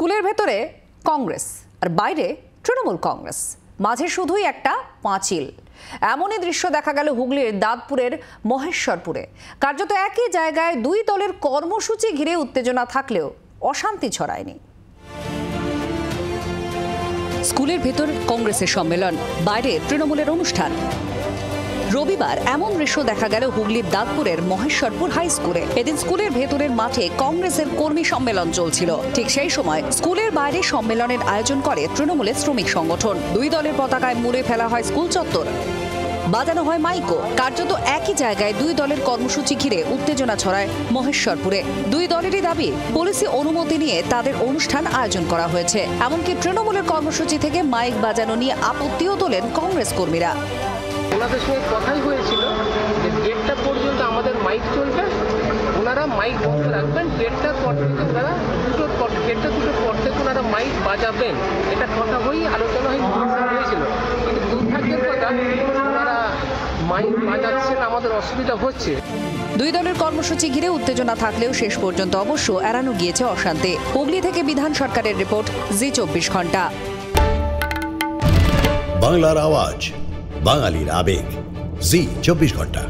স্কুলের ভেতরে কংগ্রেস আর বাইরে তৃণমূল কংগ্রেস, মাঝে শুধুই একটা পাঁচিল। এমনই দৃশ্য দেখা গেল হুগলির দাঁতপুরের মহেশ্বরপুরে। কার্যত একই জায়গায় দুই দলের কর্মসূচি ঘিরে উত্তেজনা থাকলেও অশান্তি ছড়ায়নি। স্কুলের ভেতর কংগ্রেসের সম্মেলন, বাইরে তৃণমূলের অনুষ্ঠান। রবিবার এমন দৃশ্য দেখা গেল হুগলির দাঁতপুরের মহেশ্বরপুর হাই স্কুলে। এদিন স্কুলের ভেতরের মাঠে কংগ্রেসের কর্মী সম্মেলন চলছিল। ঠিক সেই সময় স্কুলের বাইরে সম্মেলনের আয়োজন করে তৃণমূলের শ্রমিক সংগঠন। দুই দলের পতাকায় মুড়ে ফেলা হয় স্কুল চত্বর, বাজানো হয় মাইকো। কার্যত একই জায়গায় দুই দলের কর্মসূচি ঘিরে উত্তেজনা ছড়ায় মহেশ্বরপুরে। দুই দলেরই দাবি, পুলিশি অনুমতি নিয়ে তাদের অনুষ্ঠান আয়োজন করা হয়েছে। এমনকি তৃণমূলের কর্মসূচি থেকে মাইক বাজানো নিয়ে আপত্তিও তোলেন কংগ্রেস কর্মীরা। ওনাদের সঙ্গে কথাই হয়েছিল যে 1:30 পর্যন্ত আমাদের মাইক চলবে, ওনারা মাইক বন্ধ রাখবেন। 1:30 পর থেকে ওনারা 2টোর পর থেকে ওনারা মাইক বাজাবেন। এটা কথা হয়েই আলোচনা হয়েছিল, কিন্তু দুর্ভাগ্যের কথা ওনারা মাইক বাজাচ্ছেন, আমাদের অসুবিধা হচ্ছে। দুই দলের কর্মসূচি ঘিরে উত্তেজনা থাকলেও শেষ পর্যন্ত অবশ্য এড়ানো গিয়েছে অশান্তি। হুগলি থেকে বিধান সরকারের রিপোর্ট, জি 24 ঘন্টা। বাংলার আওয়াজ, বাঙালির আবেগ, জি 24 ঘন্টা।